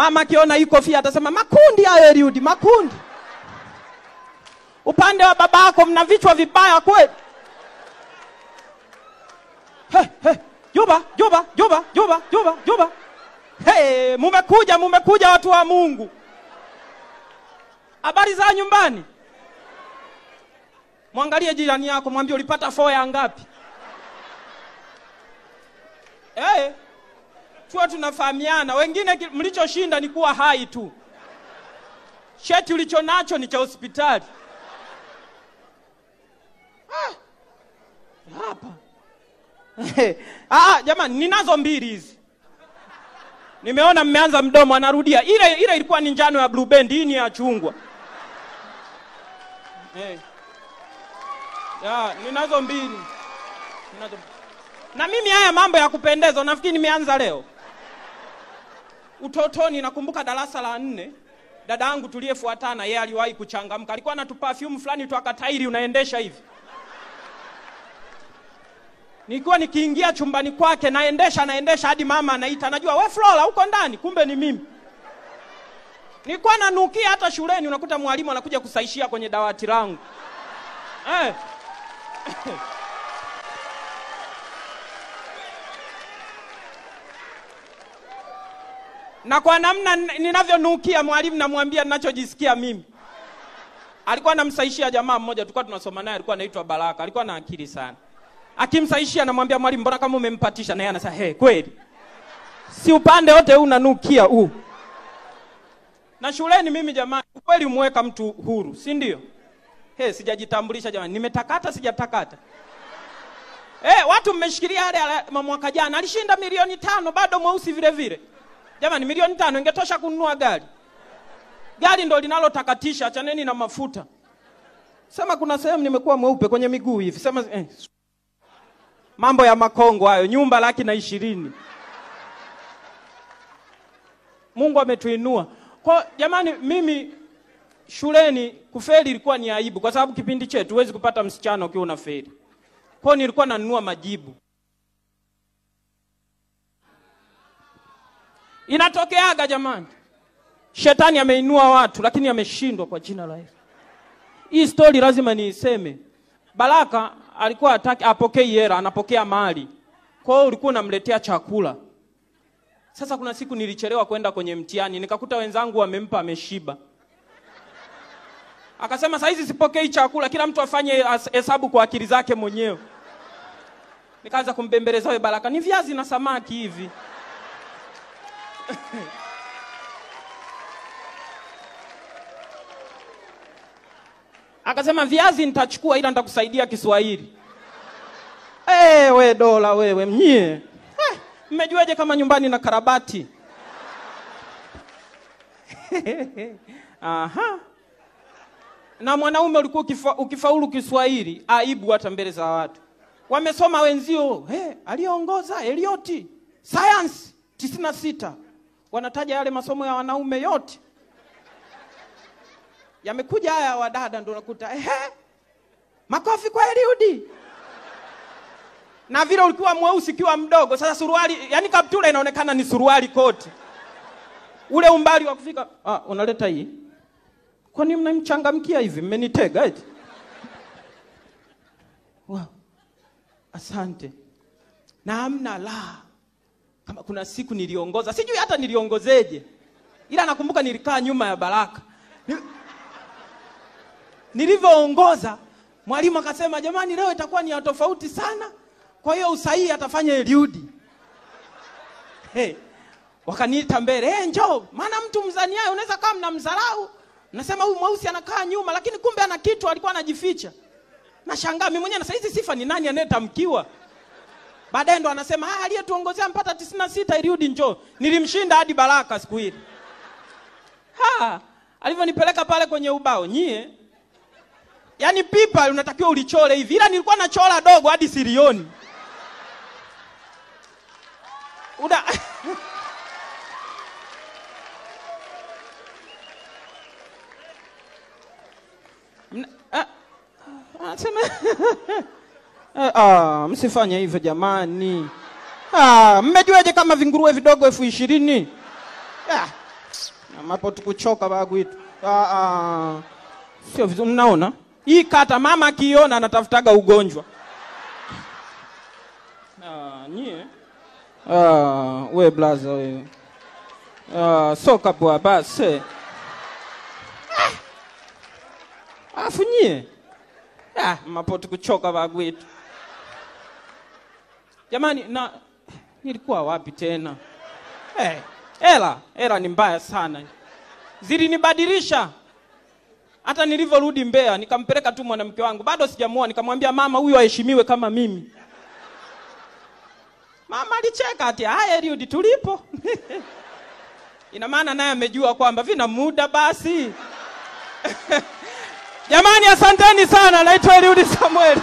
Mama akiona hii kofia atasema makundi hayo Eliudi, makundi. Upande wa babako mna vichwa vibaya kweli. Juba. Hey, mumekuja watu wa Mungu. Habari za nyumbani? Mwangalie jirani yako, mwambie ulipata foya ngapi? Tuwa tunafahamiana. Wengine mlichoshinda ni kuwa hai tu. Cheti ulicho nacho ni cha hospitali. Hapa. Jamani, ninazo mbili hizi. Nimeona mmeanza mdomo anarudia. Ile ilikuwa ni njano ya Blue Band, hii ni ya chungwa. Ninazo mbili. Na mimi haya mambo ya kupendeza nafikiri nimeanza leo. Utotoni nakumbuka darasa la 4, dada yangu tuliyefuatana yeye aliwahi kuchangamka. Alikuwa na perfume fulani tu akatairi unaendesha hivi. Nilikuwa nikiingia chumbani kwake naendesha hadi mama anaita, anajua wewe Flora uko ndani, kumbe ni mimi. Nilikuwa nanukia hata shuleni, unakuta mwalimu anakuja kusaishia kwenye dawati langu. Na kwa namna ninavyonukia mwalimu namwambia ninachojisikia mimi. Alikuwa anamsaishia jamaa mmoja tulikuwa tunasoma naye, alikuwa anaitwa Baraka, alikuwa na akili sana. Akimsaishia anamwambia mwalimu, mbona kama umempatisha? Na yeye anasema kweli. Si upande wote huu unanukia huu. Na shuleni mimi jamani, kweli umweka mtu huru, si ndio? Sijajitambulisha jamani, nimetakata sijatakata. Watu mmeshikilia yale mwaka jana alishinda milioni 5 bado mweusi vile vile. Jamani, milioni 5 ingetosha kununua gari. Gari ndo linalotakatisha, achaneni na mafuta. Sema kuna sehemu nimekuwa mweupe kwenye miguu hivi. Sema mambo ya makongo hayo, nyumba 120,000. Mungu ametuinua. Kwa jamani, mimi shuleni kufeli ilikuwa ni aibu kwa sababu kipindi chetu huwezi kupata msichana ukiwa unafeli. Kwa nilikuwa nanunua majibu. Inatokeaga jamani. Shetani ameinua watu lakini ameshindwa kwa jina la Yesu. Hii story lazima niiseme. Baraka alikuwa hataki apokee hela, anapokea mali. Kwa hiyo ulikuwa unamletea chakula. Sasa kuna siku nilichelewa kwenda kwenye mtihani, nikakuta wenzangu wamempa ameshiba. Akasema saa hizi sipokei chakula, kila mtu afanye hesabu kwa akili zake mwenyewe. Nikaanza kumbembeleza, wewe Baraka, ni viazi na samaki hivi. Akasema viazi nitachukua ila nitakusaidia Kiswahili. We dola wewe mnyie. Mmejuaje kama nyumbani na karabati? Na mwanaume ulikuwa ukifaulu Kiswahili, aibu hata mbele za watu. Wamesoma wenzio, aliongoza Elioti, science 96. Wanataja yale masomo ya wanaume yote. Yamekuja haya wadada ndio unakuta makofi kwa Eliudi. Na vile ulikuwa mweusi kiwa mdogo, sasa suruali, yani kaptula inaonekana ni suruali koti. Ule umbali wa kufika, unaleta hii. Kwa nini mnamchangamkia hivi? Mmenitega eti. Wow. Asante. Na hamna la. Kama kuna siku niliongoza, sijui hata niliongozeje. Ila nakumbuka nilikaa nyuma ya Baraka. Nilivyoongoza, mwalimu akasema, jamani leo itakuwa ni ya tofauti sana. Kwa hiyo usahihi atafanya Eliudi. Wakaniita mbele, njoo, maana mtu mzaniaye unaweza kama mnamdharau. Nasema huyu mweusi anakaa nyuma, lakini kumbe ana kitu alikuwa anajificha. Nashangaa mimi mwenyewe, na sasa hizi sifa ni nani anayetamkiwa? Baadaye ndo anasema, aliyetuongozea mpata 96 Eliudi njoo. Nilimshinda hadi Baraka siku ile. Alivyonipeleka pale kwenye ubao, nyie. Yaani pipa unatakiwa ulichole hivi. Ila nilikuwa nachola dogo hadi silioni. Msifanye hivyo jamani. Mmejuaje kama vinguruwe vidogo 20,000? Mapo tukuchoka bagwitu. Sio vizuri, mnaona? Hii kata mama akiona anatafutaga ugonjwa. Nyie. We blaza wewe. Soka bwa basi. Afu nyie. Mapo tukuchoka bagwitu. Jamani, na nilikuwa wapi tena? Ela ni mbaya sana. Zilinibadilisha. Hata nilivyorudi Mbeya nikampeleka tu mwanamke wangu, bado sijamuoa, nikamwambia mama huyu aheshimiwe kama mimi. Mama alicheka ati haya Eliud tulipo. Ina maana naye amejua kwamba vina muda basi. Jamani, asanteni sana. Naitwa Eliud Samuel.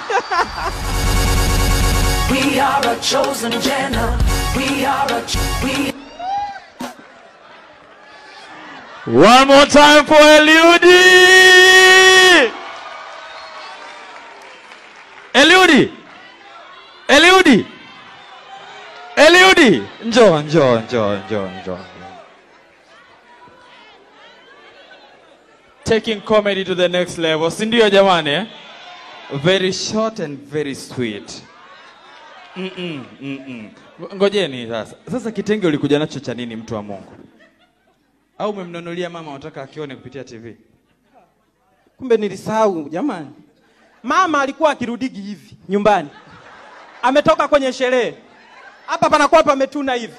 We are a chosen generation. We are One more time for Eliud. Eliud. Njoo. Taking comedy to the next level. Sindio jamani eh? Very short and very sweet. Ngojeni sasa. Sasa kitenge ulikuja nacho cha nini mtu wa Mungu? Au umemnunulia mama unataka akione kupitia TV? Kumbe nilisahau jamani. Mama alikuwa akirudigi hivi nyumbani. Ametoka kwenye sherehe. Hapa panakuwa pametuna hivi.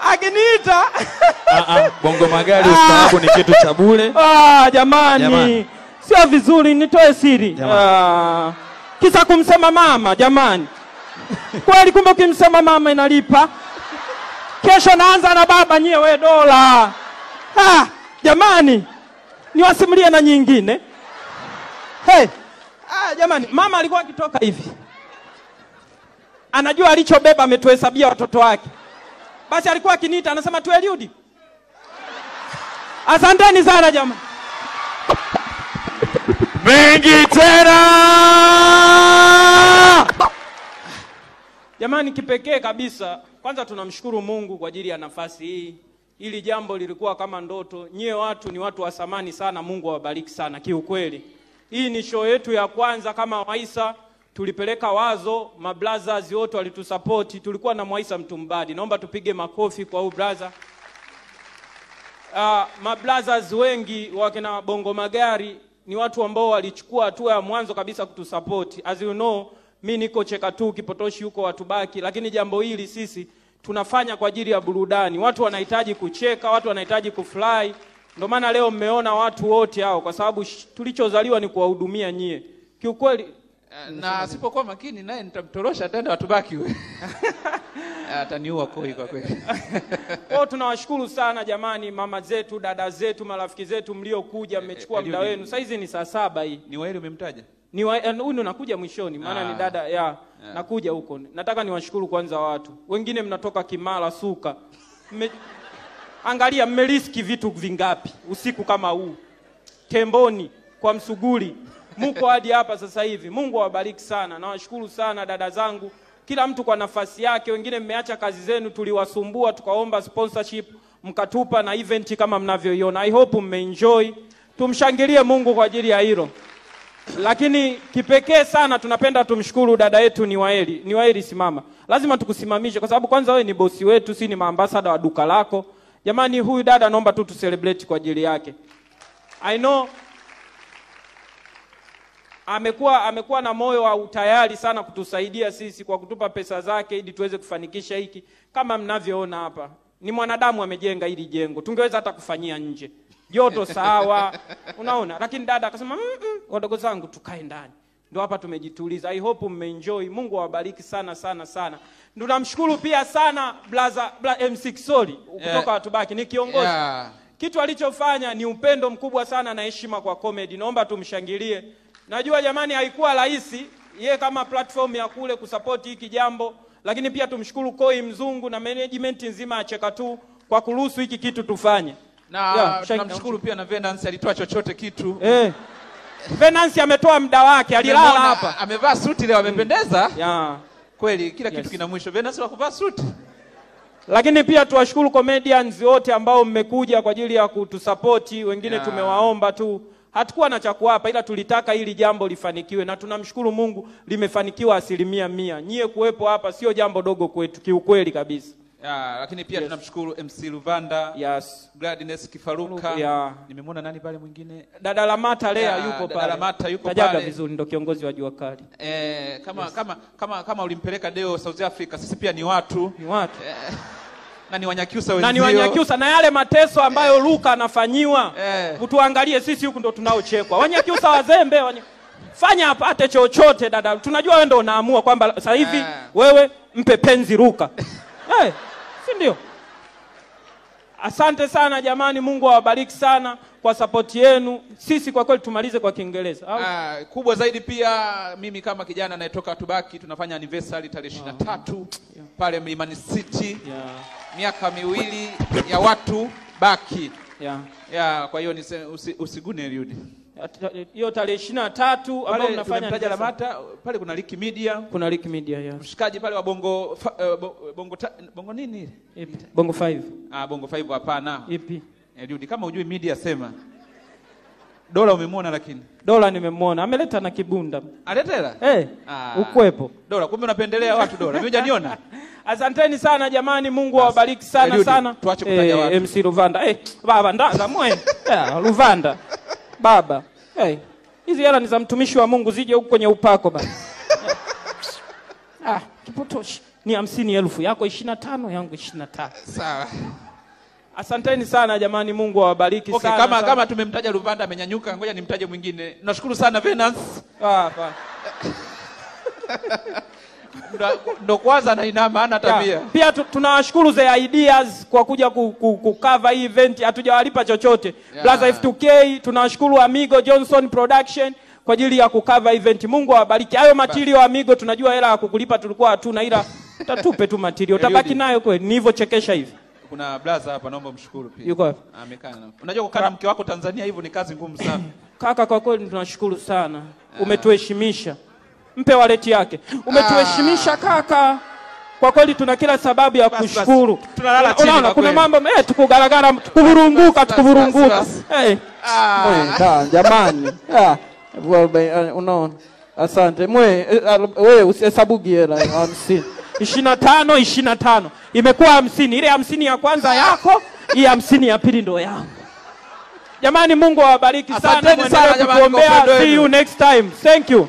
Akiniita. Bongo magari ustaabu ni kitu cha bure. Jamani. Sio vizuri, nitoe siri. Kisa kumsema mama jamani. Kweli kumbe ukimsema mama inalipa. Kesho naanza na baba nyewe dola. Jamani. Niwasimulie na nyingine. Jamani, mama alikuwa akitoka hivi. Anajua alichobeba ametuhesabia watoto wake. Basi alikuwa akiniita anasema tu Eliud. Asanteni sana jamani. Mengi tena. Jamani, kipekee kabisa. Kwanza tunamshukuru Mungu kwa ajili ya nafasi hii. Hili jambo lilikuwa kama ndoto. Nyie watu ni watu wa thamani sana. Mungu awabariki sana kiukweli. Hii ni show yetu ya kwanza kama Waisa. Tulipeleka wazo, mablazzers wote walitusupport. Tulikuwa na Mwaisa Mtumbadi. Naomba tupige makofi kwa huyu brother. Mablazzers wengi wakina Bongo Magari ni watu ambao walichukua hatua ya mwanzo kabisa kutusupport. As you know, mimi niko cheka tu kipotoshi huko watu baki, lakini jambo hili sisi tunafanya kwa ajili ya burudani. Watu wanahitaji kucheka, watu wanahitaji kufly. Ndio maana leo mmeona watu wote hao kwa sababu tulichozaliwa ni kuwahudumia nyie. Kiukweli na asipokuwa makini naye nitamtorosha tena watu baki wewe. Ataniua koi kwa kweli. Tunawashukuru sana jamani, mama zetu, dada zetu, marafiki zetu mliokuja, mmechukua muda wenu. Sasa hizi ni saa 7 hii. Ni Waeli umemtaja? Ni huyu nakuja mwishoni maana ni dada nakuja huko. Nataka niwashukuru kwanza watu. Wengine mnatoka Kimara, Suka. Angalia mmeriski vitu vingapi usiku kama huu. Temboni kwa Msuguri. Mko hadi hapa sasa hivi. Mungu awabariki sana. Nawashukuru sana dada zangu. Kila mtu kwa nafasi yake. Wengine mmeacha kazi zenu, tuliwasumbua, tukaomba sponsorship, mkatupa na event kama mnavyoiona. I hope mmeenjoy. Tumshangilie Mungu kwa ajili ya hilo. Lakini kipekee sana tunapenda tumshukuru dada yetu ni Waeli simama. Lazima tukusimamishe kwa sababu kwanza wewe ni bosi wetu, si ni maambassador wa duka lako. Jamani, huyu dada naomba tu celebrate kwa ajili yake. I know amekuwa na moyo wa utayari sana kutusaidia sisi kwa kutupa pesa zake ili tuweze kufanikisha hiki. Kama mnavyoona hapa, ni mwanadamu amejenga hili jengo. Tungeweza hata kufanyia nje. Joto sawa, unaona? Lakini dada akasema, wadogo zangu tukae ndani. Ndio hapa tumejituliza. I hope mmeenjoy. Mungu awabariki sana sana sana. Ndio namshukuru pia sana Blaza MC Sorry kutoka watu baki ni kiongozi. Kitu alichofanya ni upendo mkubwa sana na heshima kwa comedy. Naomba tumshangilie. Najua jamani haikuwa rahisi yeye kama platform ya kule kusupport hiki jambo, lakini pia tumshukuru Koi Mzungu na management nzima ya Cheka tu kwa kuruhusu hiki kitu tufanye. Na tunamshukuru pia na Venance alitoa chochote kitu. Venance ametoa muda wake, alilala hapa. Amevaa suti leo, amependeza. Yeah. Kweli kila kitu kina mwisho. Venance wa kuvaa suti. Lakini pia tuwashukuru comedians wote ambao mmekuja kwa ajili ya kutusapoti, wengine tumewaomba tu. Hatukuwa na cha kuwapa ila tulitaka hili jambo lifanikiwe na tunamshukuru Mungu limefanikiwa 100%. Nyie kuwepo hapa sio jambo dogo kwetu kiukweli kabisa. Lakini pia tunamshukuru MC Luvanda, Gladness Kifaruka. Nimemwona nani pale mwingine? Dada Lamata Lea yupo pale. Dada Lamata yuko pale. Tajaga vizuri ndo kiongozi wa Jua Kali. Kama ulimpeleka Deo South Africa, sisi pia ni watu. Ni watu. Na ni Wanyakyusa wenzio. Na ni Wanyakyusa na yale mateso ambayo Luka anafanyiwa. Utuangalie sisi huku ndo tunaochekwa. Wanyakyusa wazembe fanya apate chochote dada. Tunajua wewe ndo unaamua kwamba sasa hivi wewe mpe penzi Luka. Si ndio? Asante sana jamani, Mungu awabariki sana kwa support yenu. Sisi kwa kweli tumalize kwa Kiingereza. Kubwa zaidi pia mimi kama kijana anayetoka Tubaki tunafanya anniversary tarehe 23 pale Mlimani City. Miaka 2 ya watu Baki. Kwa hiyo usigune Eliudi. Hiyo tarehe 23 ambao mnafanya Taja Lamata pale kuna Liki Media. Kuna Liki Media Mshikaji pale wa Bongo Bongo nini? Ipi? Bongo 5. Bongo 5 hapana. Ipi? Eliudi kama hujui media sema. Dola umemwona lakini. Dola nimemwona. Ameleta na kibunda. Aletela? Ukwepo. Dola kumbe unapendelea watu Dola. Mimi hujaniona. Asanteni sana jamani, Mungu awabariki sana sana. Tuache kutaja watu. MC Luvanda. Baba ndanga mwe. Luvanda. Baba. Hizi hela ni za mtumishi wa Mungu zije huko kwenye upako baba. Kipotoshi. Ni 50,000 yako 25 yangu 25. Sawa. Asanteni sana jamani, Mungu awabariki sana. Kama tumemtaja Luvanda amenyanyuka, ngoja nimtaje mwingine. Nashukuru sana Venance. Ndo kwanza na ina maana tabia. Pia tunawashukuru The Ideas kwa kuja kukava hii event, hatujawalipa chochote. Plaza F2K, tunawashukuru Amigo Johnson Production kwa ajili ya kukava event. Mungu awabariki. Hayo material Amigo tunajua hela ya kukulipa tulikuwa hatuna ila utatupe tu material. Utabaki nayo kweli. Ni hivyo chekesha hivi. Kuna blaza hapa naomba mshukuru pia. Yuko wapi? Amekaa. Unajua kukaa na mke wako Tanzania hivyo ni kazi ngumu sana. Kaka kwa kweli tunashukuru sana. Umetuheshimisha. Mpe waleti yake. Umetuheshimisha kaka. Kwa kweli tuna kila sababu ya kushukuru. Tunalala chini. Unaona kuna mambo tukugaragara tukuvurunguka. Jamani. Unaona. Asante. Wewe usihesabu hela 50. 25 imekuwa 50. Ile 50 ya kwanza yako, hii 50 ya pili ndo yangu. Jamani, Mungu awabariki sana. Asanteni sana jamani. See you next time. Thank you.